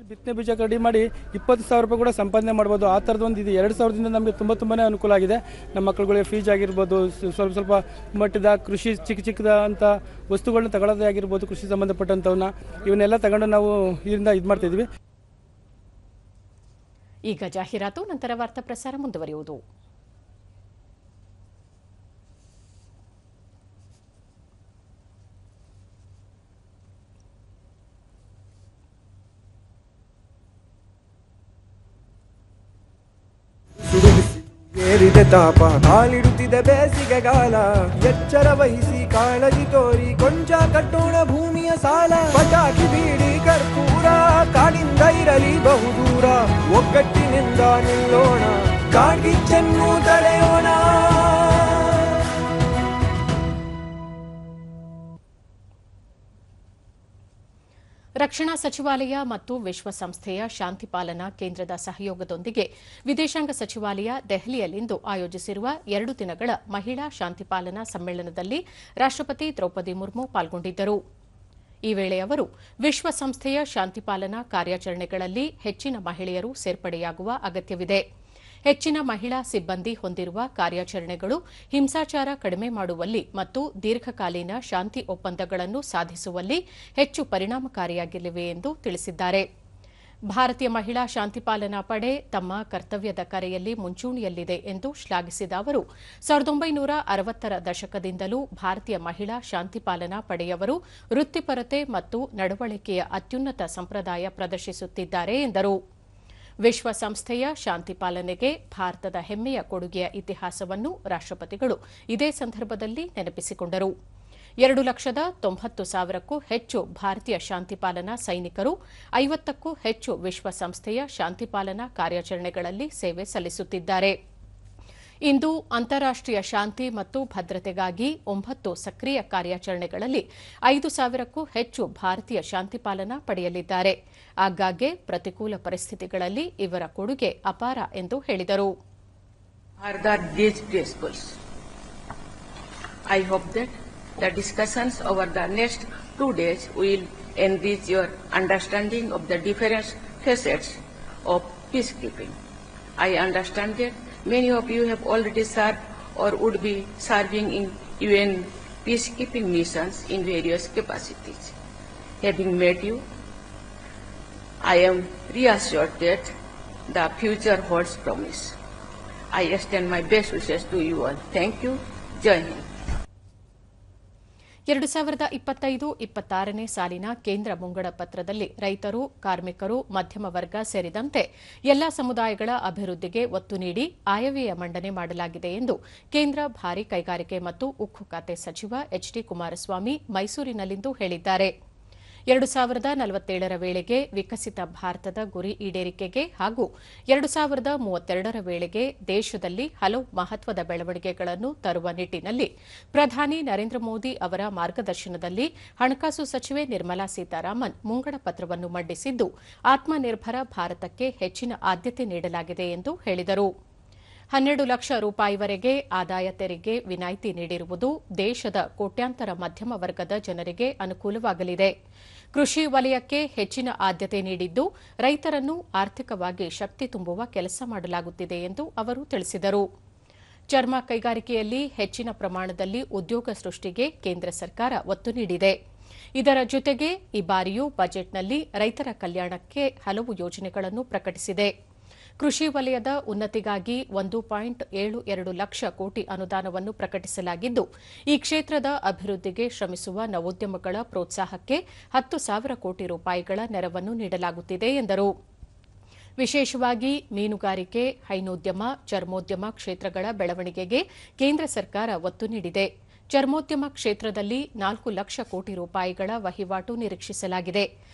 ಬಿತ್ತನೆ ಬೀಜ ರೆಡಿ ಮಾಡಿ 20,000 ರೂಪಾಯಿ ಕೂಡ ಸಂಪಾದನೆ ಮಾಡ್ಬೋದು. ಆ ಥರದೊಂದು ಇದು 2,000ದಿಂದ ನಮಗೆ ತುಂಬಾ ಅನುಕೂಲ ಆಗಿದೆ. ನಮ್ಮ ಮಕ್ಕಳುಗಳಿಗೆ ಫೀಸ್ ಆಗಿರ್ಬೋದು, ಸ್ವಲ್ಪ ಮಟ್ಟದ ಕೃಷಿ ಚಿಕ್ಕದ ಅಂತ ವಸ್ತುಗಳನ್ನ ತಗೊಳ್ಳೋದೇ ಆಗಿರ್ಬೋದು, ಕೃಷಿ ಸಂಬಂಧಪಟ್ಟಂಥವನ್ನ ಇವನ್ನೆಲ್ಲ ತಗೊಂಡು ನಾವು ಇದರಿಂದ ಇದು ಮಾಡ್ತಿದ್ವಿ. ಈಗ ಜಾಹೀರಾತು, ನಂತರ ವಾರ್ತಾ ಪ್ರಸಾರ ಮುಂದುವರಿಯುವುದು. ಏರಿದೆ ತಾಪ, ಕಾಲಿಡುತ್ತಿದೆ ಬೇಸಿಗೆಗಾಲ, ಎಚ್ಚರ ವಹಿಸಿ ಕಾಳಜಿ ತೋರಿ ಕೊಂಚ ಕಟ್ಟೋಣ ಭೂಮಿಯ ಸಾಲ. ಪಟಾಕಿ ಬೀಡಿ ಕರ್ಪೂರ ಕಾಡಿಂದ ಇರಲಿ ಬಹುದೂರ, ಒಗ್ಗಟ್ಟಿನಿಂದ ನಿಲ್ಲೋಣ, ಕಾಡ್ಗಿಚ್ಚನ್ನು ತಡೆಯೋಣ. ರಕ್ಷಣಾ ಸಚಿವಾಲಯ ಮತ್ತು ವಿಶ್ವಸಂಸ್ಥೆಯ ಶಾಂತಿಪಾಲನಾ ಕೇಂದ್ರದ ಸಹಯೋಗದೊಂದಿಗೆ ವಿದೇಶಾಂಗ ಸಚಿವಾಲಯ ದೆಹಲಿಯಲ್ಲಿಂದು ಆಯೋಜಿಸಿರುವ 2 ದಿನಗಳ ಮಹಿಳಾ ಶಾಂತಿಪಾಲನಾ ಸಮ್ಮೇಳನದಲ್ಲಿ ರಾಷ್ಟ್ರಪತಿ ದ್ರೌಪದಿ ಮುರ್ಮು ಪಾಲ್ಗೊಂಡಿದ್ದರು. ಈ ವೇಳೆ ಅವರು ವಿಶ್ವಸಂಸ್ಥೆಯ ಶಾಂತಿಪಾಲನಾ ಕಾರ್ಯಾಚರಣೆಗಳಲ್ಲಿ ಹೆಚ್ಚಿನ ಮಹಿಳೆಯರು ಸೇರ್ಪಡೆಯಾಗುವ ಅಗತ್ಯವಿದೆ, ಹೆಚ್ಚಿನ ಮಹಿಳಾ ಸಿಬ್ಬಂದಿ ಹೊಂದಿರುವ ಕಾರ್ಯಾಚರಣೆಗಳು ಹಿಂಸಾಚಾರ ಕಡಿಮೆ ಮಾಡುವಲ್ಲಿ ಮತ್ತು ದೀರ್ಘಕಾಲೀನ ಶಾಂತಿ ಒಪ್ಪಂದಗಳನ್ನು ಸಾಧಿಸುವಲ್ಲಿ ಹೆಚ್ಚು ಪರಿಣಾಮಕಾರಿಯಾಗಲಿವೆ ಎಂದು ತಿಳಿಸಿದ್ದಾರೆ. ಭಾರತೀಯ ಮಹಿಳಾ ಶಾಂತಿಪಾಲನಾ ಪಡೆ ತಮ್ಮ ಕರ್ತವ್ಯದ ಕರೆಯಲ್ಲಿ ಮುಂಚೂಣಿಯಲ್ಲಿದೆ ಎಂದು ಶ್ಲಾಘಿಸಿದ ಅವರು 1960ರ ದಶಕದಿಂದಲೂ ಭಾರತೀಯ ಮಹಿಳಾ ಶಾಂತಿಪಾಲನಾ ಪಡೆಯವರು ವೃತ್ತಿಪರತೆ ಮತ್ತು ನಡವಳಿಕೆಯ ಅತ್ಯುನ್ನತ ಸಂಪ್ರದಾಯ ಪ್ರದರ್ಶಿಸುತ್ತಿದ್ದಾರೆ ಎಂದರು. ವಿಶ್ವಸಂಸ್ಥೆಯ ಶಾಂತಿಪಾಲನೆಗೆ ಭಾರತದ ಹೆಮ್ಮೆಯ ಕೊಡುಗೆಯ ಇತಿಹಾಸವನ್ನು ರಾಷ್ಟ್ರಪತಿಗಳು ಇದೇ ಸಂದರ್ಭದಲ್ಲಿ ನೆನಪಿಸಿಕೊಂಡರು. 2,90,000ಕ್ಕೂ ಹೆಚ್ಚು ಭಾರತೀಯ ಶಾಂತಿಪಾಲನಾ ಸೈನಿಕರು 50ಕ್ಕೂ ಹೆಚ್ಚು ವಿಶ್ವಸಂಸ್ಥೆಯ ಶಾಂತಿಪಾಲನಾ ಕಾರ್ಯಾಚರಣೆಗಳಲ್ಲಿ ಸೇವೆ ಸಲ್ಲಿಸುತ್ತಿದ್ದಾರೆ. ಇಂದು ಅಂತಾರಾಷ್ಟೀಯ ಶಾಂತಿ ಮತ್ತು ಭದ್ರತೆಗಾಗಿ 9 ಸಕ್ರಿಯ ಕಾರ್ಯಾಚರಣೆಗಳಲ್ಲಿ 5,000ಕ್ಕೂ ಹೆಚ್ಚು ಭಾರತೀಯ ಶಾಂತಿಪಾಲನಾ ಪಡೆಯಲಿದ್ದಾರೆ. ಆಗಾಗ್ಗೆ ಪ್ರತಿಕೂಲ ಪರಿಸ್ಥಿತಿಗಳಲ್ಲಿ ಇವರ ಕೊಡುಗೆ ಅಪಾರ ಎಂದು ಹೇಳಿದರು. I hope that the discussions over the next 2 days will enrich your understanding of the different facets of peacekeeping. I understand that many of you have already served or would be serving in UN peacekeeping missions in various capacities. Having met you, I am reassured that the future holds promise. I extend my best wishes to you all. Thank you. Jai Hind. 2025-26ನೇ ಸಾಲಿನ ಕೇಂದ್ರ ಮುಂಗಡ ಪತ್ರದಲ್ಲಿ ರೈತರು, ಕಾರ್ಮಿಕರು, ಮಧ್ಯಮ ವರ್ಗ ಸೇರಿದಂತೆ ಎಲ್ಲಾ ಸಮುದಾಯಗಳ ಅಭಿವೃದ್ಧಿಗೆ ಒತ್ತು ನೀಡಿ ಆಯವ್ಯಯ ಮಂಡನೆ ಮಾಡಲಾಗಿದೆ ಎಂದು ಕೇಂದ್ರ ಭಾರೀ ಕೈಗಾರಿಕೆ ಮತ್ತು ಉಕ್ಕು ಖಾತೆ ಸಚಿವ ಎಚ್ಡಿ ಕುಮಾರಸ್ವಾಮಿ ಮೈಸೂರಿನಲ್ಲಿಂದು ಹೇಳಿದ್ದಾರೆ. 2047ರ ವೇಳೆಗೆ ವಿಕಸಿತ ಭಾರತದ ಗುರಿ ಈಡೇರಿಕೆಗೆ ಹಾಗೂ 2032ರ ವೇಳೆಗೆ ದೇಶದಲ್ಲಿ ಹಲವು ಮಹತ್ವದ ಬೆಳವಣಿಗೆಗಳನ್ನು ತರುವ ನಿಟ್ಟಿನಲ್ಲಿ ಪ್ರಧಾನಿ ನರೇಂದ್ರ ಮೋದಿ ಅವರ ಮಾರ್ಗದರ್ಶನದಲ್ಲಿ ಹಣಕಾಸು ಸಚಿವೆ ನಿರ್ಮಲಾ ಸೀತಾರಾಮನ್ ಮುಂಗಡ ಪತ್ರವನ್ನು ಮಂಡಿಸಿದ್ದು, ಆತ್ಮನಿರ್ಭರ ಭಾರತಕ್ಕೆ ಹೆಚ್ಚಿನ ಆದ್ಯತೆ ನೀಡಲಾಗಿದೆ ಎಂದು ಹೇಳಿದರು. 12 ಲಕ್ಷ ರೂಪಾಯಿವರೆಗೆ ಆದಾಯ ತೆರಿಗೆ ವಿನಾಯಿತಿ ನೀಡಿರುವುದು ದೇಶದ ಕೋಟ್ಯಾಂತರ ಮಧ್ಯಮ ವರ್ಗದ ಜನರಿಗೆ ಅನುಕೂಲವಾಗಲಿದೆ. ಕೃಷಿ ವಲಯಕ್ಕೆ ಹೆಚ್ಚಿನ ಆದ್ಯತೆ ನೀಡಿದ್ದು, ರೈತರನ್ನು ಆರ್ಥಿಕವಾಗಿ ಶಕ್ತಿ ತುಂಬುವ ಕೆಲಸ ಮಾಡಲಾಗುತ್ತಿದೆ ಎಂದು ಅವರು ತಿಳಿಸಿದರು. ಚರ್ಮ ಕೈಗಾರಿಕೆಯಲ್ಲಿ ಹೆಚ್ಚಿನ ಪ್ರಮಾಣದಲ್ಲಿ ಉದ್ಯೋಗ ಸೃಷ್ಟಿಗೆ ಕೇಂದ್ರ ಸರ್ಕಾರ ಒತ್ತು ನೀಡಿದೆ. ಇದರ ಜೊತೆಗೆ ಈ ಬಾರಿಯೂ ಬಜೆಟ್ನಲ್ಲಿ ರೈತರ ಕಲ್ಯಾಣಕ್ಕೆ ಹಲವು ಯೋಜನೆಗಳನ್ನು ಪ್ರಕಟಿಸಿದೆ. ಕೃಷಿ ವಲಯದ ಉನ್ನತಿಗಾಗಿ 1.72 ಲಕ್ಷ ಕೋಟಿ ಅನುದಾನವನ್ನು ಪ್ರಕಟಿಸಲಾಗಿದ್ದು, ಈ ಕ್ಷೇತ್ರದ ಅಭಿವೃದ್ಧಿಗೆ ಶ್ರಮಿಸುವ ನವೋದ್ಯಮಗಳ ಪ್ರೋತ್ಸಾಹಕ್ಕೆ 10,000 ಕೋಟಿ ರೂಪಾಯಿಗಳ ನೆರವನ್ನು ನೀಡಲಾಗುತ್ತಿದೆ ಎಂದರು. ವಿಶೇಷವಾಗಿ ಮೀನುಗಾರಿಕೆ, ಹೈನೋದ್ಯಮ, ಚರ್ಮೋದ್ಯಮ ಕ್ಷೇತ್ರಗಳ ಬೆಳವಣಿಗೆಗೆ ಕೇಂದ್ರ ಸರ್ಕಾರ ಒತ್ತು ನೀಡಿದೆ. ಚರ್ಮೋದ್ಯಮ ಕ್ಷೇತ್ರದಲ್ಲಿ 4 ಲಕ್ಷ ಕೋಟಿ ರೂಪಾಯಿಗಳ ವಹಿವಾಟು ನಿರೀಕ್ಷಿಸಲಾಗಿದೆ.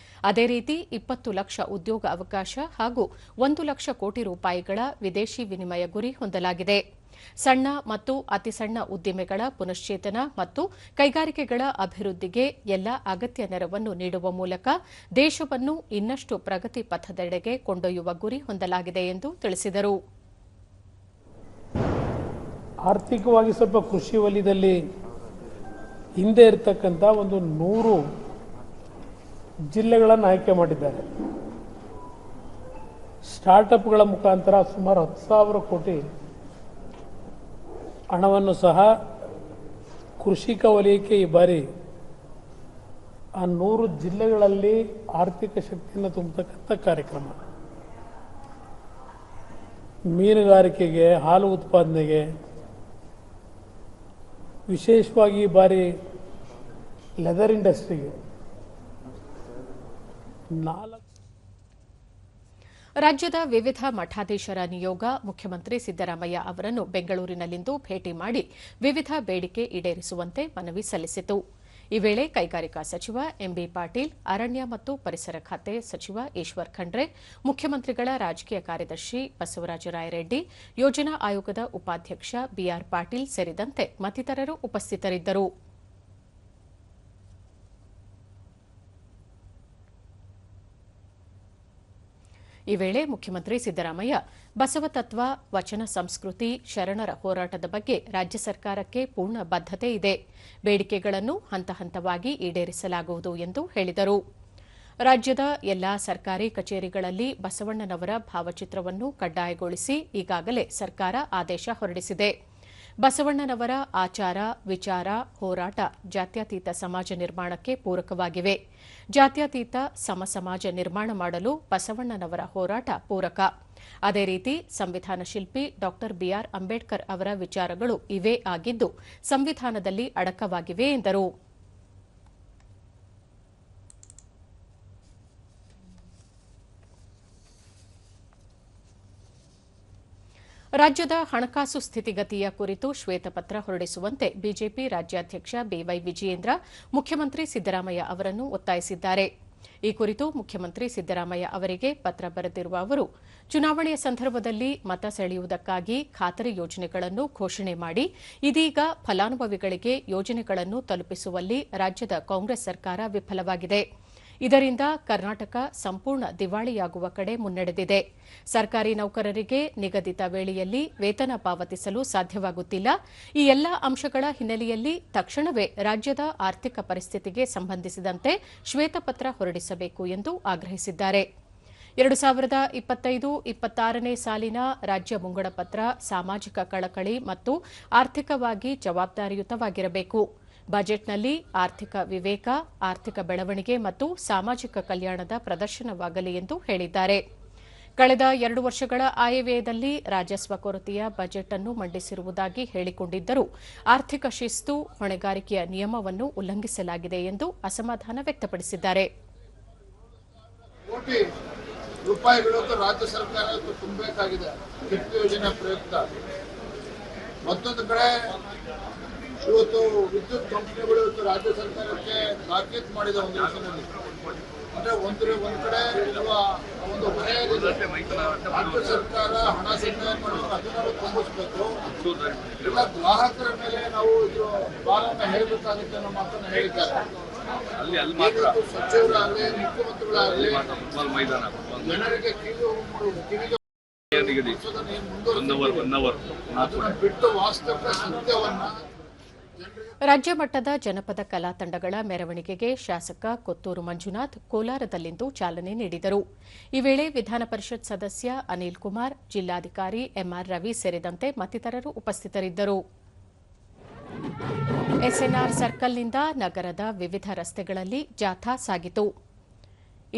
ಅದೇ ರೀತಿ 20 ಲಕ್ಷ ಉದ್ಯೋಗ ಅವಕಾಶ ಹಾಗೂ 1 ಲಕ್ಷ ಕೋಟಿ ರೂಪಾಯಿಗಳ ವಿದೇಶಿ ವಿನಿಮಯ ಗುರಿ ಹೊಂದಲಾಗಿದೆ. ಸಣ್ಣ ಮತ್ತು ಅತಿಸಣ್ಣ ಉದ್ದಿಮೆಗಳ ಪುನಶ್ಚೇತನ ಮತ್ತು ಕೈಗಾರಿಕೆಗಳ ಅಭಿವೃದ್ಧಿಗೆ ಎಲ್ಲ ಅಗತ್ಯ ನೆರವನ್ನು ನೀಡುವ ಮೂಲಕ ದೇಶವನ್ನು ಇನ್ನಷ್ಟು ಪ್ರಗತಿ ಪಥದೆಡೆಗೆ ಕೊಂಡೊಯ್ಯುವ ಗುರಿ ಹೊಂದಲಾಗಿದೆ ಎಂದು ತಿಳಿಸಿದರು. ಆರ್ಥಿಕವಾಗಿ ಸ್ವಲ್ಪ ಕೃಷಿ ವಲಯದಲ್ಲಿ ಹಿಂದೆ ಇರತಕ್ಕಂಥ ಒಂದು 100 ಜಿಲ್ಲೆಗಳನ್ನು ಆಯ್ಕೆ ಮಾಡಿದ್ದಾರೆ. ಸ್ಟಾರ್ಟಪ್ಗಳ ಮುಖಾಂತರ ಸುಮಾರು 10,000 ಕೋಟಿ ಹಣವನ್ನು ಸಹ ಕೃಷಿಕ ವಲಯಕ್ಕೆ ಈ ಬಾರಿ ಆ 100 ಜಿಲ್ಲೆಗಳಲ್ಲಿ ಆರ್ಥಿಕ ಶಕ್ತಿಯನ್ನು ತುಂಬತಕ್ಕಂಥ ಕಾರ್ಯಕ್ರಮ. ಮೀನುಗಾರಿಕೆಗೆ, ಹಾಲು ಉತ್ಪಾದನೆಗೆ, ವಿಶೇಷವಾಗಿ ಈ ಬಾರಿ ಲೆದರ್ ಇಂಡಸ್ಟ್ರಿಗೆ ರಾಜ್ಯದ ವಿವಿಧ ಮಠಾಧೀಶರ ನಿಯೋಗ ಮುಖ್ಯಮಂತ್ರಿ ಸಿದ್ದರಾಮಯ್ಯ ಅವರನ್ನು ಬೆಂಗಳೂರಿನಲ್ಲಿಂದು ಭೇಟಿ ಮಾಡಿ ವಿವಿಧ ಬೇಡಿಕೆ ಈಡೇರಿಸುವಂತೆ ಮನವಿ ಸಲ್ಲಿಸಿತು. ಈ ವೇಳೆ ಕೈಗಾರಿಕಾ ಸಚಿವ ಎಂಬಿ ಪಾಟೀಲ್, ಅರಣ್ಯ ಮತ್ತು ಪರಿಸರ ಖಾತೆ ಸಚಿವ ಈಶ್ವರ್ ಖಂಡ್ರೆ, ಮುಖ್ಯಮಂತ್ರಿಗಳ ರಾಜಕೀಯ ಕಾರ್ಯದರ್ಶಿ ಬಸವರಾಜ ರಾಯರೆಡ್ಡಿ, ಯೋಜನಾ ಆಯೋಗದ ಉಪಾಧ್ಯಕ್ಷ ಬಿಆರ್ ಪಾಟೀಲ್ ಸೇರಿದಂತೆ ಮತ್ತಿತರರು ಉಪಸ್ಥಿತರಿದ್ದರು. ಈ ವೇಳೆ ಮುಖ್ಯಮಂತ್ರಿ ಸಿದ್ದರಾಮಯ್ಯ ಬಸವತತ್ವ, ವಚನ ಸಂಸ್ಕೃತಿ, ಶರಣರ ಹೋರಾಟದ ಬಗ್ಗೆ ರಾಜ್ಯ ಸರ್ಕಾರಕ್ಕೆ ಪೂರ್ಣ ಬದ್ಧತೆ ಇದೆ. ಬೇಡಿಕೆಗಳನ್ನು ಹಂತ ಹಂತವಾಗಿ ಈಡೇರಿಸಲಾಗುವುದು ಎಂದು ಹೇಳಿದರು. ರಾಜ್ಯದ ಎಲ್ಲಾ ಸರ್ಕಾರಿ ಕಚೇರಿಗಳಲ್ಲಿ ಬಸವಣ್ಣನವರ ಭಾವಚಿತ್ರವನ್ನು ಕಡ್ಡಾಯಗೊಳಿಸಿ ಈಗಾಗಲೇ ಸರ್ಕಾರ ಆದೇಶ ಹೊರಡಿಸಿದೆ. ಬಸವಣ್ಣನವರ ಆಚಾರ, ವಿಚಾರ, ಹೋರಾಟ ಜಾತ್ಯತೀತ ಸಮಾಜ ನಿರ್ಮಾಣಕ್ಕೆ ಪೂರಕವಾಗಿವೆ. ಜಾತ್ಯತೀತ ಸಮಾಜ ನಿರ್ಮಾಣ ಮಾಡಲು ಬಸವಣ್ಣನವರ ಹೋರಾಟ ಪೂರಕ. ಅದೇ ರೀತಿ ಸಂವಿಧಾನ ಶಿಲ್ಪಿ ಡಾ ಬಿಆರ್ ಅಂಬೇಡ್ಕರ್ ಅವರ ವಿಚಾರಗಳು ಇವೇ ಆಗಿದ್ದು ಸಂವಿಧಾನದಲ್ಲಿ ಅಡಕವಾಗಿವೆ ಎಂದರು. ರಾಜ್ಯದ ಹಣಕಾಸು ಸ್ಥಿತಿಗತಿಯ ಕುರಿತು ಶ್ವೇತಪತ್ರ ಹೊರಡಿಸುವಂತೆ ಬಿಜೆಪಿ ರಾಜ್ಯಾಧ್ಯಕ್ಷ ಬಿವೈ ವಿಜಯೇಂದ್ರ ಮುಖ್ಯಮಂತ್ರಿ ಸಿದ್ದರಾಮಯ್ಯ ಅವರನ್ನು ಒತ್ತಾಯಿಸಿದ್ದಾರೆ. ಈ ಕುರಿತು ಮುಖ್ಯಮಂತ್ರಿ ಸಿದ್ದರಾಮಯ್ಯ ಅವರಿಗೆ ಪತ್ರ ಬರೆದಿರುವ ಅವರು, ಚುನಾವಣೆಯ ಸಂದರ್ಭದಲ್ಲಿ ಮತ ಸೆಳೆಯುವುದಕ್ಕಾಗಿ ಖಾತರಿ ಯೋಜನೆಗಳನ್ನು ಘೋಷಣೆ ಮಾಡಿ ಇದೀಗ ಫಲಾನುಭವಿಗಳಿಗೆ ಯೋಜನೆಗಳನ್ನು ತಲುಪಿಸುವಲ್ಲಿ ರಾಜ್ಯದ ಕಾಂಗ್ರೆಸ್ ಸರ್ಕಾರ ವಿಫಲವಾಗಿದೆ. ಇದರಿಂದ ಕರ್ನಾಟಕ ಸಂಪೂರ್ಣ ದಿವಾಳಿಯಾಗುವ ಕಡೆ ಮುನ್ನಡೆದಿದೆ. ಸರ್ಕಾರಿ ನೌಕರರಿಗೆ ನಿಗದಿತ ವೇಳೆಯಲ್ಲಿ ವೇತನ ಪಾವತಿಸಲು ಸಾಧ್ಯವಾಗುತ್ತಿಲ್ಲ. ಈ ಎಲ್ಲ ಅಂಶಗಳ ಹಿನ್ನೆಲೆಯಲ್ಲಿ ತಕ್ಷಣವೇ ರಾಜ್ಯದ ಆರ್ಥಿಕ ಪರಿಸ್ಥಿತಿಗೆ ಸಂಬಂಧಿಸಿದಂತೆ ಶ್ವೇತಪತ್ರ ಹೊರಡಿಸಬೇಕು ಎಂದು ಆಗ್ರಹಿಸಿದ್ದಾರೆ. 2025-26ನೇ ಸಾಲಿನ ರಾಜ್ಯ ಮುಂಗಡಪತ್ರ ಸಾಮಾಜಿಕ ಕಳಕಳಿ ಮತ್ತು ಆರ್ಥಿಕವಾಗಿ ಜವಾಬ್ದಾರಿಯುತವಾಗಿರಬೇಕು. ಬಜೆಟ್ನಲ್ಲಿ ಆರ್ಥಿಕ ವಿವೇಕ, ಆರ್ಥಿಕ ಬೆಳವಣಿಗೆ ಮತ್ತು ಸಾಮಾಜಿಕ ಕಲ್ಯಾಣದ ಪ್ರದರ್ಶನವಾಗಲಿ ಎಂದು ಹೇಳಿದ್ದಾರೆ. ಕಳೆದ 2 ವರ್ಷಗಳ ಆಯವ್ಯಯದಲ್ಲಿ ರಾಜಸ್ವ ಕೊರತೆಯ ಬಜೆಟ್ ಅನ್ನು ಮಂಡಿಸಿರುವುದಾಗಿ ಹೇಳಿಕೊಂಡಿದ್ದರೂ ಆರ್ಥಿಕ ಶಿಸ್ತು, ಹೊಣೆಗಾರಿಕೆಯ ನಿಯಮವನ್ನು ಉಲ್ಲಂಘಿಸಲಾಗಿದೆ ಎಂದು ಅಸಮಾಧಾನ ವ್ಯಕ್ತಪಡಿಸಿದ್ದಾರೆ. ಕೋಟಿ ರೂಪಾಯಿಗಳು ರಾಜ್ಯ ಸರ್ಕಾರ ತುಂಬಬೇಕಾಗಿದೆ ಕಿಟ್ ಯೋಜನೆ ಪ್ರಯುಕ್ತ. ಮತ್ತೊಂದು ಕಡೆ ಇವತ್ತು ವಿದ್ಯುತ್ ಕಂಪನಿಗಳು ಇವತ್ತು ರಾಜ್ಯ ಸರ್ಕಾರಕ್ಕೆ ತಾಕೀತು ಮಾಡಿದ ಒಂದು ಯೋಜನೆಯಲ್ಲಿ ಅಂದ್ರೆ ಒಂದು ಕಡೆ ಒಂದು ಹೊಣೆಯಿದೆ. ರಾಜ್ಯ ಸರ್ಕಾರ ಹಣ ಸಂಗ್ರಹ ಮಾಡಬೇಕು, ಅದನ್ನು ತುಂಬಿಸಬೇಕು. ಇಲ್ಲ ಗ್ರಾಹಕರ ಮೇಲೆ ನಾವು ಇದು ಭಾರವನ್ನು ಹೇಳಬೇಕಾಗುತ್ತೆ ಅನ್ನೋ ಮಾತನ್ನು ಹೇಳಿದ್ದಾರೆ. ಸಚಿವರಾಗಲಿ, ಮುಖ್ಯಮಂತ್ರಿಗಳಾಗಲಿ ಜನರಿಗೆ ಕಿವಿಗೆ ಅದನ್ನು ಬಿಟ್ಟು ವಾಸ್ತವ ಸತ್ಯವನ್ನ. ರಾಜ್ಯ ಮಟ್ಟದ ಜನಪದ ಕಲಾ ತಂಡಗಳ ಮೆರವಣಿಗೆಗೆ ಶಾಸಕ ಕೊತ್ತೂರು ಮಂಜುನಾಥ್ ಕೋಲಾರದಲ್ಲಿಂದು ಚಾಲನೆ ನೀಡಿದರು. ಈ ವೇಳೆ ವಿಧಾನ ಪರಿಷತ್ ಸದಸ್ಯ ಅನಿಲ್ ಕುಮಾರ್, ಜಿಲ್ಲಾಧಿಕಾರಿ ಎಂಆರ್ ರವಿ ಸೇರಿದಂತೆ ಮತ್ತಿತರರು ಉಪಸ್ಥಿತರಿದ್ದರು. ಎಸ್ಎನ್ಆರ್ ಸರ್ಕಲ್ನಿಂದ ನಗರದ ವಿವಿಧ ರಸ್ತೆಗಳಲ್ಲಿ ಜಾಥಾ ಸಾಗಿತು.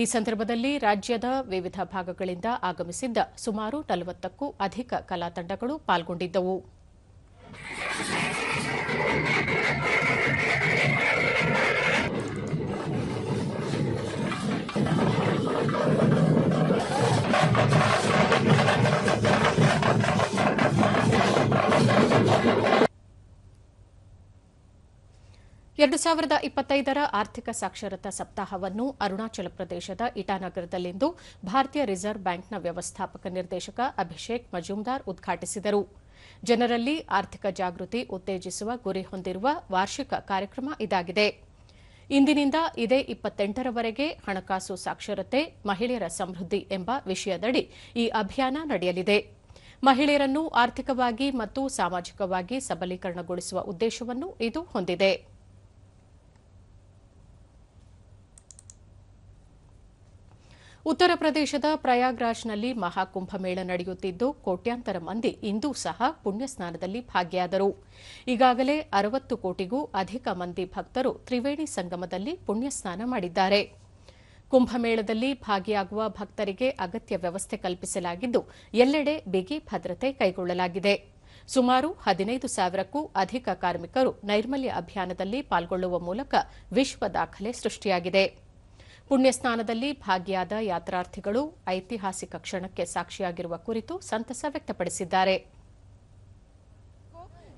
ಈ ಸಂದರ್ಭದಲ್ಲಿ ರಾಜ್ಯದ ವಿವಿಧ ಭಾಗಗಳಿಂದ ಆಗಮಿಸಿದ್ದ ಸುಮಾರು 40ಕ್ಕೂ ಅಧಿಕ ಕಲಾ ತಂಡಗಳು ಪಾಲ್ಗೊಂಡಿದ್ದವು. ಎರಡು 2025ರ ಆರ್ಥಿಕ ಸಾಕ್ಷರತಾ ಸಪ್ತಾಹವನ್ನು ಅರುಣಾಚಲ ಪ್ರದೇಶದ ಇಟಾನಗರದಲ್ಲಿಂದು ಭಾರತೀಯ ರಿಸರ್ವ್ ಬ್ಯಾಂಕ್ನ ವ್ಯವಸ್ಥಾಪಕ ನಿರ್ದೇಶಕ ಅಭಿಷೇಕ್ ಮಜುಮ್ದಾರ್ ಉದ್ಘಾಟಿಸಿದರು. ಜನರಲ್ಲಿ ಆರ್ಥಿಕ ಜಾಗೃತಿ ಉತ್ತೇಜಿಸುವ ಗುರಿ ಹೊಂದಿರುವ ವಾರ್ಷಿಕ ಕಾರ್ಯಕ್ರಮ ಇದಾಗಿದೆ. ಇಂದಿನಿಂದ ಇದೇ 28ರವರೆಗೆ ಹಣಕಾಸು ಸಾಕ್ಷರತೆ ಮಹಿಳೆಯರ ಸಮೃದ್ಧಿ ಎಂಬ ವಿಷಯದಡಿ ಈ ಅಭಿಯಾನ ನಡೆಯಲಿದೆ. ಮಹಿಳೆಯರನ್ನು ಆರ್ಥಿಕವಾಗಿ ಮತ್ತು ಸಾಮಾಜಿಕವಾಗಿ ಸಬಲೀಕರಣಗೊಳಿಸುವ ಉದ್ದೇಶವನ್ನು ಇದು ಹೊಂದಿದೆ. ಉತ್ತರ ಪ್ರದೇಶದ ಪ್ರಯಾಗ್ರಾಜ್ನಲ್ಲಿ ಮಹಾಕುಂಭಮೇಳ ನಡೆಯುತ್ತಿದ್ದು ಕೋಟ್ಯಾಂತರ ಮಂದಿ ಇಂದೂ ಸಹ ಪುಣ್ಯಸ್ನಾನದಲ್ಲಿ ಭಾಗಿಯಾದರು. ಈಗಾಗಲೇ 60 ಕೋಟಿಗೂ ಅಧಿಕ ಮಂದಿ ಭಕ್ತರು ತ್ರಿವೇಣಿ ಸಂಗಮದಲ್ಲಿ ಪುಣ್ಯಸ್ನಾನ ಮಾಡಿದ್ದಾರೆ. ಕುಂಭಮೇಳದಲ್ಲಿ ಭಾಗಿಯಾಗುವ ಭಕ್ತರಿಗೆ ಅಗತ್ಯ ವ್ಯವಸ್ಥೆ ಕಲ್ಪಿಸಲಾಗಿದ್ದು ಎಲ್ಲೆಡೆ ಬಿಗಿ ಭದ್ರತೆ ಕೈಗೊಳ್ಳಲಾಗಿದೆ. ಸುಮಾರು 15,000ಕ್ಕೂ ಅಧಿಕ ಕಾರ್ಮಿಕರು ನೈರ್ಮಲ್ಯ ಅಭಿಯಾನದಲ್ಲಿ ಪಾಲ್ಗೊಳ್ಳುವ ಮೂಲಕ ವಿಶ್ವ ದಾಖಲೆ ಸೃಷ್ಟಿಯಾಗಿದೆ. ಪುಣ್ಯಸ್ನಾನದಲ್ಲಿ ಭಾಗಿಯಾದ ಯಾತ್ರಾರ್ಥಿಗಳು ಐತಿಹಾಸಿಕ ಕ್ಷಣಕ್ಕೆ ಸಾಕ್ಷಿಯಾಗಿರುವ ಕುರಿತು ಸಂತಸ ವ್ಯಕ್ತಪಡಿಸಿದ್ದಾರೆ.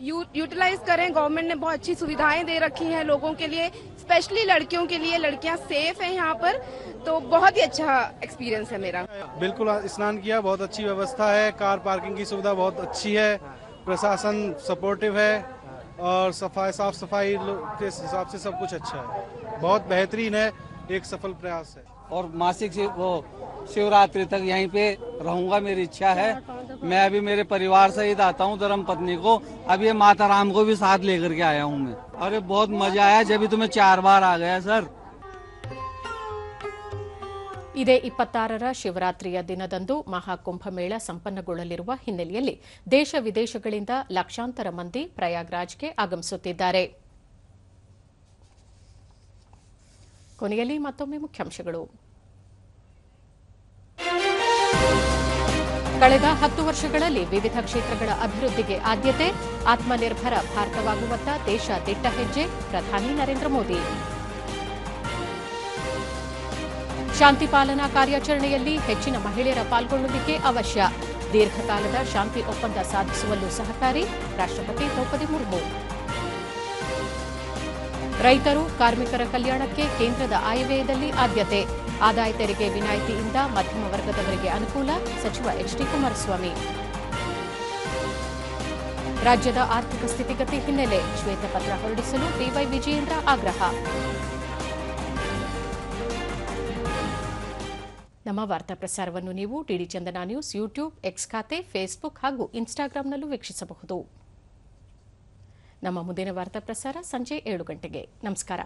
यूटिलाइज करें। गवर्नमेंट ने बहुत अच्छी सुविधाएं दे रखी हैं लोगों के लिए, स्पेशली लड़कियों के लिए। लड़कियां सेफ हैं यहाँ पर, तो बहुत ही अच्छा एक्सपीरियंस है मेरा। बिल्कुल स्नान किया, बहुत अच्छी व्यवस्था है, कार पार्किंग की सुविधा बहुत अच्छी है, प्रशासन सपोर्टिव है और साफ सफाई के हिसाब से सब कुछ अच्छा है, बहुत बेहतरीन है, एक सफल प्रयास है। और मासिक शिवरात्रि तक यहीं पे रहूंगा, मेरी इच्छा है। मैं अभी मेरे परिवार सहित आता हूँ, धर्म पत्नी को, अब ये माता राम को भी साथ लेकर के आया हूँ मैं। अरे बहुत मजा आया, जब भी तुम्हें 4 बार आ गया सर। ಇದೇ 26ರ ಶಿವರಾತ್ರಿಯ ದಿನದಂದು ಮಹಾಕುಂಭಮೇಳ ಸಂಪನ್ನಗೊಳ್ಳಲಿರುವ ಹಿನ್ನೆಲೆಯಲ್ಲಿ ದೇಶ ವಿದೇಶಗಳಿಂದ ಲಕ್ಷಾಂತರ ಮಂದಿ ಪ್ರಯಾಗ್ರಾಜ್ಗೆ ಆಗಮಿಸುತ್ತಿದ್ದಾರೆ. ಕೊನೆಯಲ್ಲಿ ಮತ್ತೊಮ್ಮೆ ಮುಖ್ಯಾಂಶಗಳು. ಕಳೆದ 10 ವರ್ಷಗಳಲ್ಲಿ ವಿವಿಧ ಕ್ಷೇತ್ರಗಳ ಅಭಿವೃದ್ಧಿಗೆ ಆದ್ಯತೆ, ಆತ್ಮನಿರ್ಭರ ಭಾರತವಾಗುವತ್ತ ದೇಶ ದಿಟ್ಟ ಹೆಜ್ಜೆ, ಪ್ರಧಾನಿ ನರೇಂದ್ರ ಮೋದಿ. ಶಾಂತಿ ಪಾಲನಾ ಕಾರ್ಯಾಚರಣೆಯಲ್ಲಿ ಹೆಚ್ಚಿನ ಮಹಿಳೆಯರ ಪಾಲ್ಗೊಳ್ಳುವಿಕೆ ಅವಶ್ಯ, ದೀರ್ಘಕಾಲದ ಶಾಂತಿ ಒಪ್ಪಂದ ಸಾಧಿಸುವಲ್ಲೂ ಸಹಕಾರಿ, ರಾಷ್ಟ್ರಪತಿ ದ್ರೌಪದಿ ಮುರ್ಮು. ರೈತರು ಕಾರ್ಮಿಕರ ಕಲ್ಯಾಣಕ್ಕೆ ಕೇಂದ್ರದ ಆಯವ್ಯಯದಲ್ಲಿ ಆದ್ಯತೆ, ಆದಾಯ ತೆರಿಗೆ ವಿನಾಯಿತಿಯಿಂದ ಮಧ್ಯಮ ವರ್ಗದವರಿಗೆ ಅನುಕೂಲ, ಸಚಿವ ಎಚ್ಡಿ ಕುಮಾರಸ್ವಾಮಿ. ರಾಜ್ಯದ ಆರ್ಥಿಕ ಸ್ಥಿತಿಗತಿ ಹಿನ್ನೆಲೆ ಶ್ವೇತಪತ್ರ ಹೊರಡಿಸಲು ಡಿವೈ ವಿಜಯೇಂದ್ರ ಆಗ್ರಹ. ನಮ್ಮ ವಾರ್ತಾ ಪ್ರಸಾರವನ್ನು ನೀವು ಡಿಡಿ ಚಂದನ ನ್ಯೂಸ್ ಯೂಟ್ಯೂಬ್, ಎಕ್ಸ್ ಖಾತೆ, ಫೇಸ್ಬುಕ್ ಹಾಗೂ ಇನ್ಸ್ಟಾಗ್ರಾಂನಲ್ಲೂ ವೀಕ್ಷಿಸಬಹುದು. ನಮ್ಮ ಮುಂದಿನ ವಾರ್ತಾ ಪ್ರಸಾರ ಸಂಜೆ 7 ಗಂಟೆಗೆ. ನಮಸ್ಕಾರ.